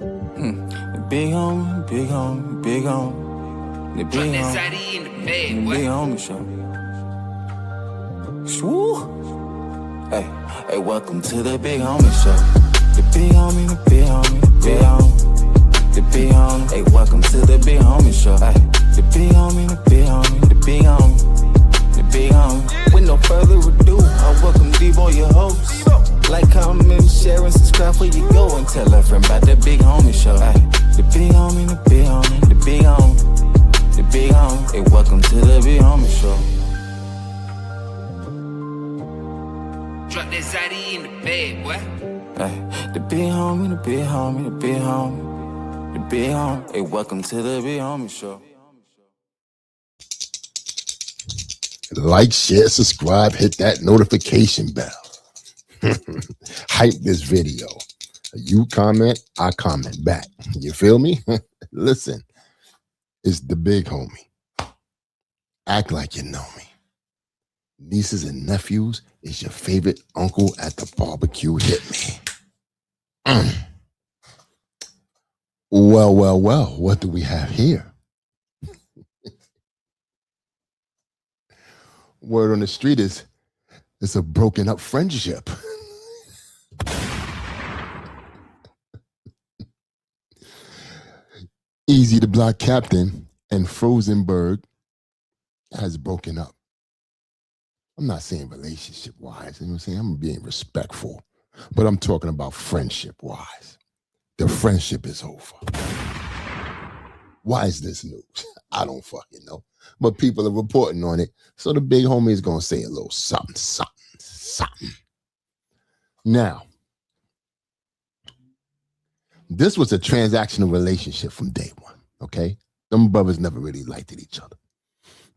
The big homie, big homie, big homie. The big homie, in the bed, the big homie show. Swoo! Hey, welcome to the big homie show. The big homie, the big homie, the big homie. The big homie, hey, welcome to the big homie show. Hey, the big homie, the big homie, the big homie. The big homie. With no further ado, I welcome Debo, your host. Like, comment, share, and subscribe before you go, and tell a friend about the big homie show. Ay, the big homie, the big homie, the big homie, the big homie. Hey, welcome to the big homie show. Drop that Zaddy in the bed, boy. Ay, the big homie, the big homie, the big homie, the big homie. Hey, welcome to the big homie show. Like, share, subscribe, hit that notification bell. Hype this video. You comment, I comment back. You feel me? Listen, it's the big homie. Act like you know me. Nieces and nephews is your favorite uncle at the barbecue. Hit me. Well, what do we have here? Word on the street is it's a broken up friendship. Eazy the Block Captain and Frozenberg has broken up. I'm not saying relationship wise, you know what I'm saying? I'm being respectful, but I'm talking about friendship wise. The friendship is over. Why is this news? I don't fucking know, but people are reporting on it. So the big homie is going to say a little something. Now, this was a transactional relationship from day one, okay? Them brothers never really liked each other.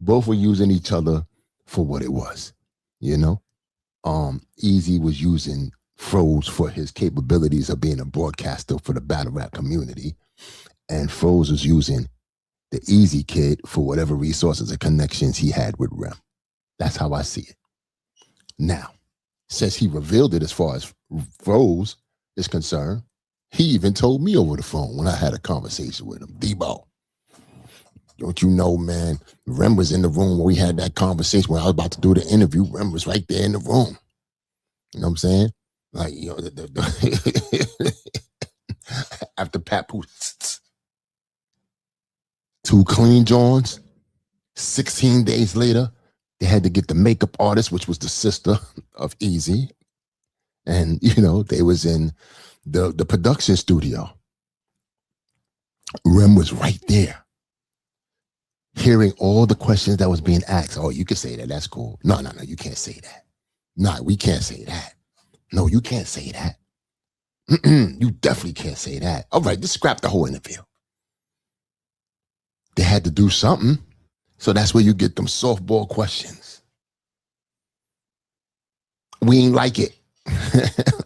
Both were using each other for what it was, you know? Eazy was using Froz for his capabilities of being a broadcaster for the battle rap community, and Froz was using the Eazy kid for whatever resources or connections he had with Rem. That's how I see it. Now, since he revealed it as far as Froz is concerned, he even told me over the phone when I had a conversation with him, Debo, don't you know, man, Rem was in the room when we had that conversation when I was about to do the interview. Rem was right there in the room. You know what I'm saying? Like, you know, after Papoose, 2 clean joints, 16 days later, they had to get the makeup artist, which was the sister of Eazy. And, you know, they was in the production studio. Rem was right there, hearing all the questions that was being asked. Oh, you can say that. That's cool. No, you can't say that. No, we can't say that. No, you can't say that. You definitely can't say that. All right, just scrap the whole interview. They had to do something. So that's where you get them softball questions. We ain't like it.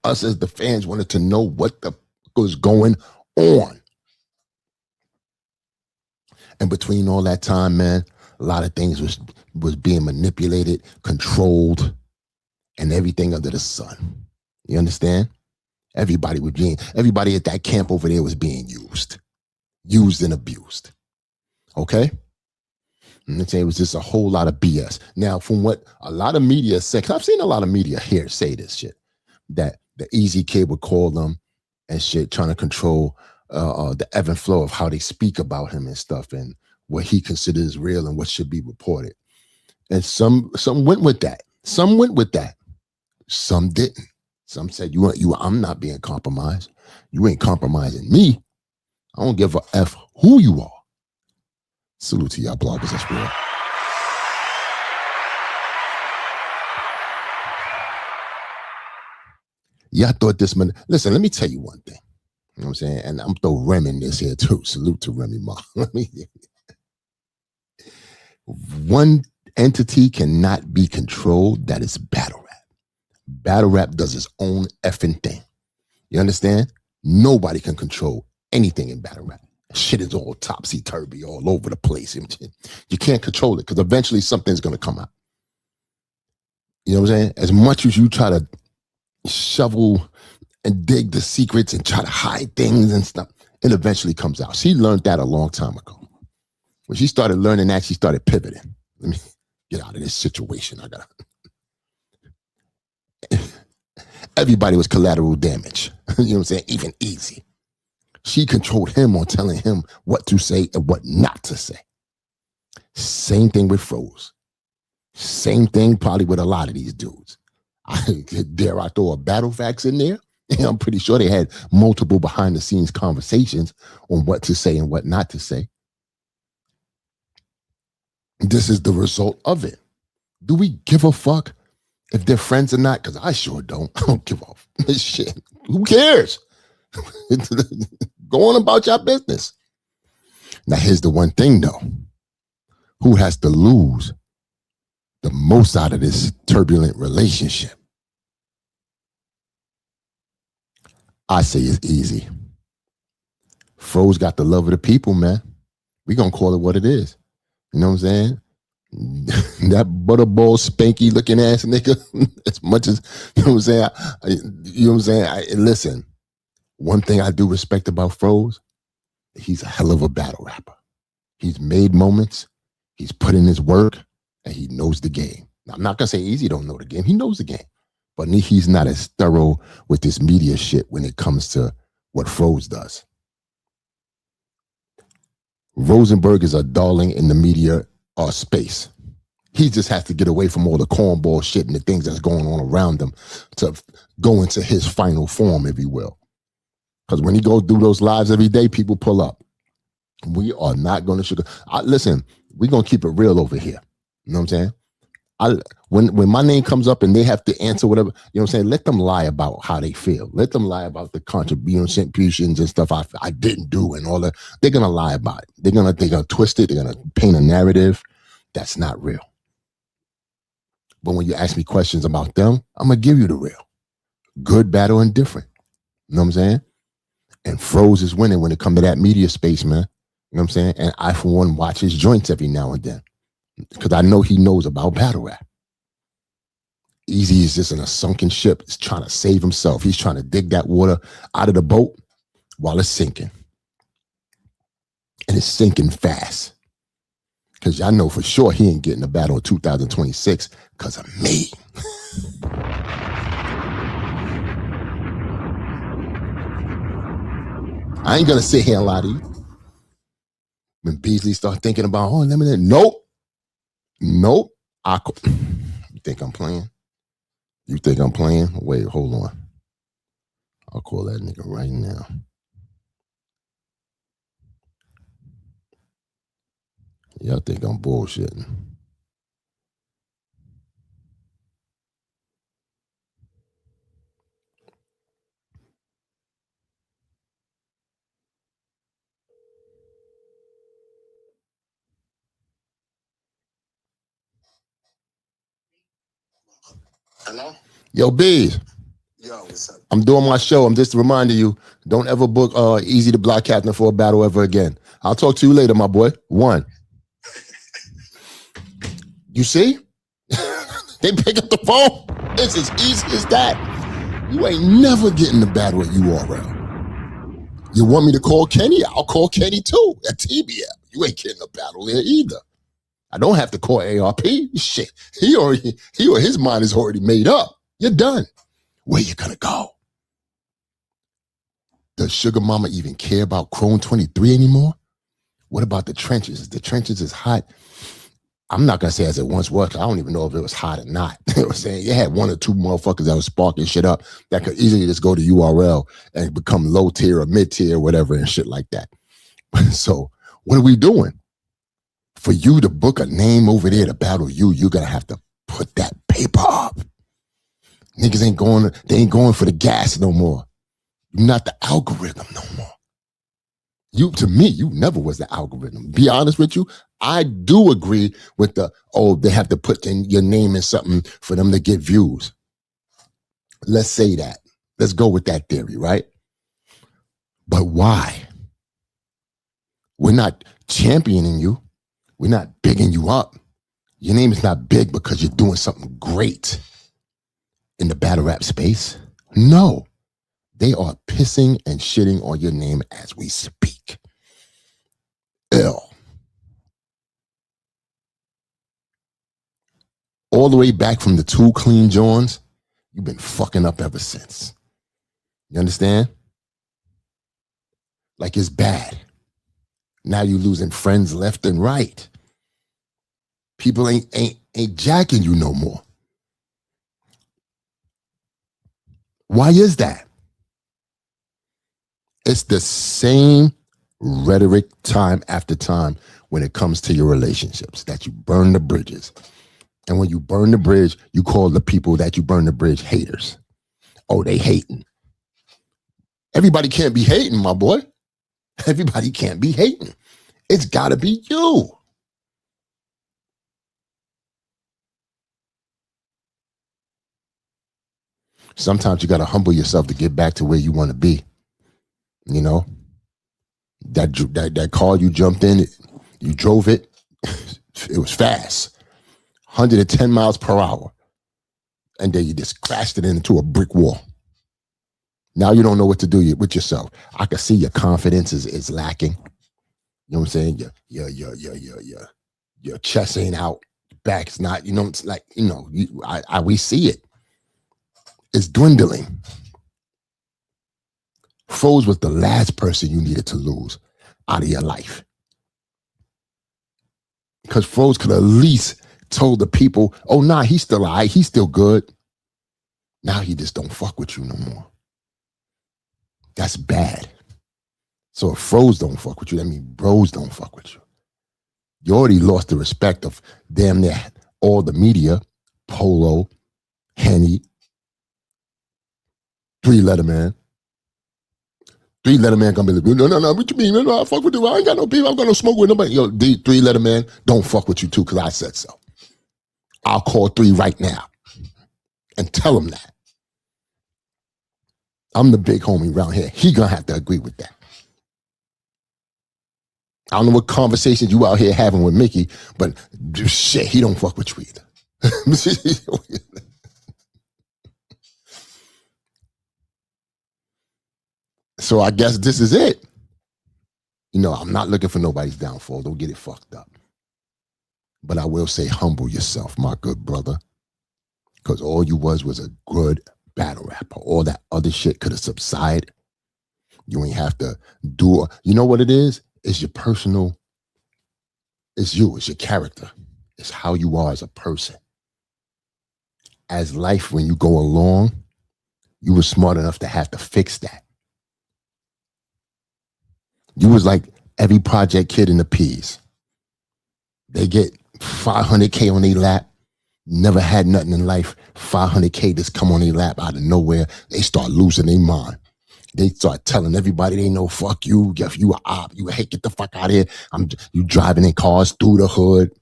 Us as the fans wanted to know what the was going on. And between all that time, man, a lot of things was being manipulated, controlled, and everything under the sun. You understand? Everybody at that camp over there was being used and abused. Okay? And they say it was just a whole lot of BS. Now, from what a lot of media said, 'cause I've seen a lot of media here say this shit, that the Eazy kid would call them and shit, trying to control the ebb and flow of how they speak about him and stuff, and what he considers real and what should be reported. And some went with that. Some went with that. Some didn't. Some said, I'm not being compromised. You ain't compromising me. I don't give a F who you are. Salute to y'all bloggers, that's real. Yeah, I thought this man. Listen, let me tell you one thing. You know what I'm saying? And I'm throw Rem in this here too. Salute to Remy Ma. One entity cannot be controlled. That is battle rap. Battle rap does its own effing thing. You understand? Nobody can control anything in battle rap. Shit is all topsy-turvy all over the place. You can't control it because eventually something's going to come out. You know what I'm saying? As much as you try to shovel and dig the secrets and try to hide things and stuff, It eventually comes out. She learned that a long time ago. When she started learning that, she started pivoting. Let me get out of this situation. Everybody was collateral damage. You know what I'm saying? Even Eazy. She controlled him on telling him what to say and what not to say. Same thing with Froz. Same thing probably with a lot of these dudes. Dare I throw a battle facts in there? Yeah, I'm pretty sure they had multiple behind the scenes conversations on what to say and what not to say. This is the result of it. Do we give a fuck if they're friends or not? Because I sure don't. I don't give off this shit. Who cares? Go on about your business. Now, here's the one thing, though. Who has to lose the most out of this turbulent relationship? I say it's Eazy. Froz got the love of the people, man. We gonna call it what it is. You know what I'm saying? That butterball spanky looking ass nigga, as much as, you know what I'm saying? You know what I'm saying? Listen, one thing I do respect about Froz, he's a hell of a battle rapper. He's made moments, he's put in his work, and he knows the game. Now, I'm not gonna say Eazy don't know the game. He knows the game. But he's not as thorough with this media shit when it comes to what Froz does. Rosenberg is a darling in the media space. He just has to get away from all the cornball shit and the things that's going on around him to go into his final form, if you will. Because when he goes through those lives every day, people pull up. We are not going to sugar. Listen, we're going to keep it real over here. You know what I'm saying? When my name comes up and they have to answer whatever, you know what I'm saying? Let them lie about how they feel. Let them lie about the contributions and stuff I didn't do and all that. They're going to lie about it. They're going to twist it. They're going to paint a narrative that's not real. But when you ask me questions about them, I'm going to give you the real. Good, bad, or indifferent. You know what I'm saying? And Froz is winning when it comes to that media space, man. You know what I'm saying? And I, for one, watch his joints every now and then. Because I know he knows about battle rap. Eazy is just in a sunken ship. He's trying to save himself. He's trying to dig that water out of the boat while it's sinking. And it's sinking fast. Because y'all know for sure he ain't getting a battle in 2026 because of me. I ain't going to sit here and lie to you. When Beasley start thinking about, let me, nope. You think I'm playing? You think I'm playing? Wait, hold on. I'll call that nigga right now. Y'all think I'm bullshitting. Hello? Yo, Bees. Yo, what's up? I'm doing my show. I'm just reminding you, don't ever book Eazy the Block Captain for a battle ever again. I'll talk to you later, my boy. One. You see? They pick up the phone. It's as easy as that. You ain't never getting the battle at URL. You want me to call Kenny? I'll call Kenny too at TBL. You ain't getting a battle there either. I don't have to call ARP. Shit, he or his mind is already made up. You're done. Where you gonna go? Does Sugar Mama even care about Chrome 23 anymore? What about the trenches? The trenches is hot. I'm not gonna say as it once was. I don't even know if it was hot or not. You know what I'm saying? You had one or two motherfuckers that was sparking shit up that could easily just go to URL and become low tier or mid tier or whatever and shit like that. So what are we doing? For you to book a name over there to battle you, you're gonna have to put that paper up. Niggas ain't going for the gas no more. You're not the algorithm no more. To me, you never was the algorithm. Be honest with you, I do agree with they have to put your name in something for them to get views. Let's say that. Let's go with that theory, right? But why? We're not championing you. We're not bigging you up. Your name is not big because you're doing something great in the battle rap space. No. They are pissing and shitting on your name as we speak. Ill. All the way back from the 2 Clean Johns, you've been fucking up ever since. You understand? Like it's bad. Now you losing friends left and right. People ain't jacking you no more. Why is that? It's the same rhetoric time after time when it comes to your relationships, that you burn the bridges. And when you burn the bridge, you call the people that you burn the bridge haters. Oh, they hating. Everybody can't be hating, my boy. Everybody can't be hating. It's got to be you. Sometimes you got to humble yourself to get back to where you want to be. You know, that car you jumped in, you drove it. It was fast, 110 miles per hour. And then you just crashed it into a brick wall. Now you don't know what to do with yourself. I can see your confidence is lacking. You know what I'm saying? Your chest ain't out, back's not. You know, it's like, you know, we see it. It's dwindling. Froz was the last person you needed to lose out of your life. Because Froz could at least told the people, oh, nah, he's still all right. He's still good. Now he just don't fuck with you no more. That's bad. So if Froz don't fuck with you, that means bros don't fuck with you. You already lost the respect of damn near all the media, Polo, Henny, 3-letter man. 3-letter man gonna be like, no, what you mean? No, I fuck with you. I ain't got no people. I'm gonna smoke with nobody. Yo, 3-letter man, don't fuck with you too, because I said so. I'll call 3 right now and tell him that. I'm the big homie around here. He gonna have to agree with that. I don't know what conversations you out here having with Mickey, but shit, he don't fuck with you either. So I guess this is it. You know, I'm not looking for nobody's downfall. Don't get it fucked up. But I will say, humble yourself, my good brother. Because all you was a good battle rapper. All that other shit could have subsided. You ain't have to do, you know what it is? It's your personal, it's you, it's your character. It's how you are as a person. As life, when you go along, you were smart enough to have to fix that. You was like every project kid in the P's. They get 500K on their lap, never had nothing in life. 500K just come on their lap out of nowhere. They start losing their mind. They start telling everybody they know, fuck you, you a op, you hey, get the fuck out of here. You driving in cars through the hood,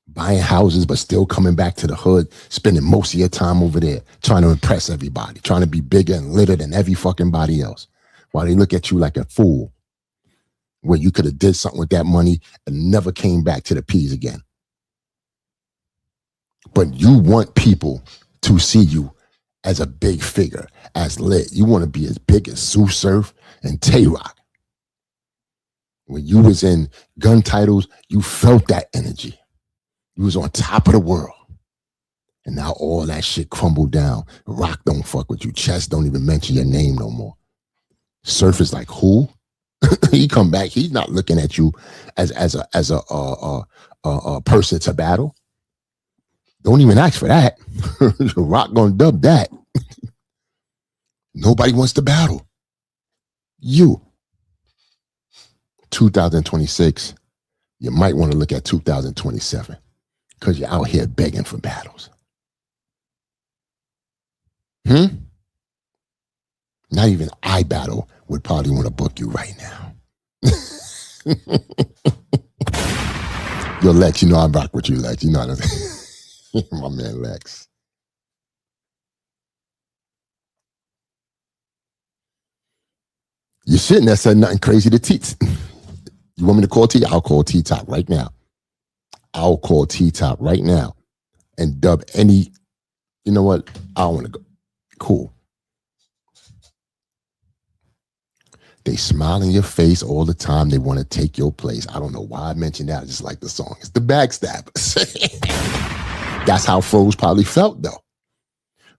buying houses, but still coming back to the hood, spending most of your time over there, trying to impress everybody, trying to be bigger and litter than every fucking body else. While they look at you like a fool, where you could have did something with that money and never came back to the P's again. But you want people to see you as a big figure, as lit. You want to be as big as Sue Surf and Tay-Rock. When you was in gun titles, you felt that energy. You was on top of the world. And now all that shit crumbled down. Rock don't fuck with you. Chess don't even mention your name no more. Surf is like, who? He come back. He's not looking at you as a person to battle. Don't even ask for that. Rock gonna dub that. Nobody wants to battle. You. 2026, you might want to look at 2027 because you're out here begging for battles. Not even iBattle would probably want to book you right now. Yo, Lex, you know I rock with you, Lex. You know what I'm saying? My man, Lex. You shouldn't have said nothing crazy to T. You want me to call T? I'll call T-Top right now. I'll call T-Top right now and dub any, you know what? I don't want to go. cool. They smile in your face all the time. They want to take your place. I don't know why I mentioned that. I just like the song. It's the backstabbers. That's how Froz probably felt, though.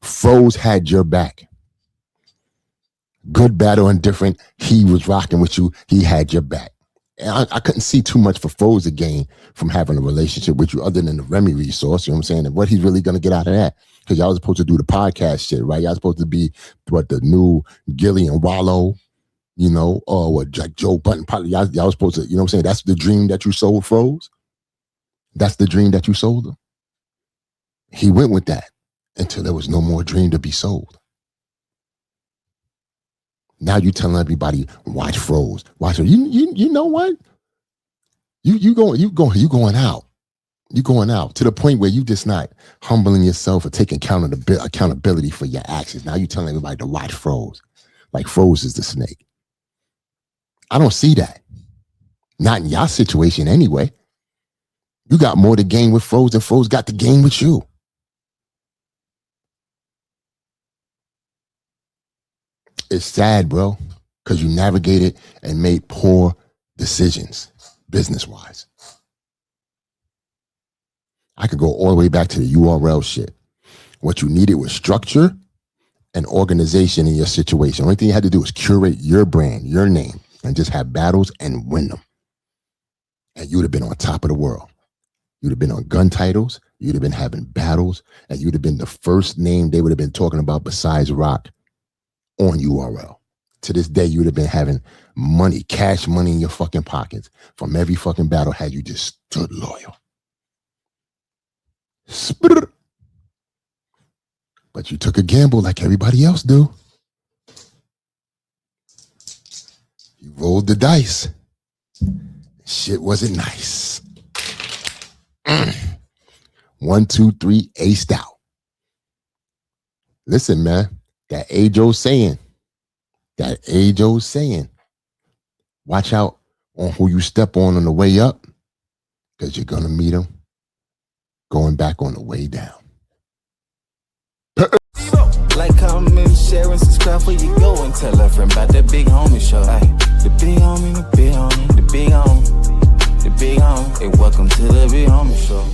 Froz had your back. Good, bad, or indifferent, he was rocking with you. He had your back. And I couldn't see too much for Froz to gain from having a relationship with you other than the Remy resource, you know what I'm saying? And what he's really going to get out of that. Because y'all was supposed to do the podcast shit, right? Y'all supposed to be what the new Gilly and Wallow, you know, or what like Joe Button. Probably y'all was supposed to, you know what I'm saying? That's the dream that you sold Froz. That's the dream that you sold him. He went with that until there was no more dream to be sold. Now you telling everybody, watch Froz. Watch her. You know what? You going out. You going out to the point where you just not humbling yourself or taking accountability for your actions. Now you telling everybody to watch Froz. Like Froz is the snake. I don't see that. Not in your situation anyway. You got more to gain with Froz than Froz got to gain with you. It's sad, bro, because you navigated and made poor decisions business-wise. I could go all the way back to the URL shit. What you needed was structure and organization in your situation. The only thing you had to do was curate your brand, your name, and just have battles and win them. And you'd have been on top of the world. You'd have been on gun titles. You'd have been having battles. And you'd have been the first name they would have been talking about besides Rock on URL. To this day, you would have been having money, cash money in your fucking pockets from every fucking battle had you just stood loyal. But you took a gamble like everybody else do. You rolled the dice. Shit wasn't nice. 1, 2, 3, aced out. Listen, man, that age-old saying, watch out on who you step on the way up, because you're going to meet them going back on the way down. Like, comment, share, and subscribe before you go, and tell a friend about the Big Homie Show. Ay, the big homie, the big homie, the big homie, the big homie. Hey, welcome to the Big Homie Show.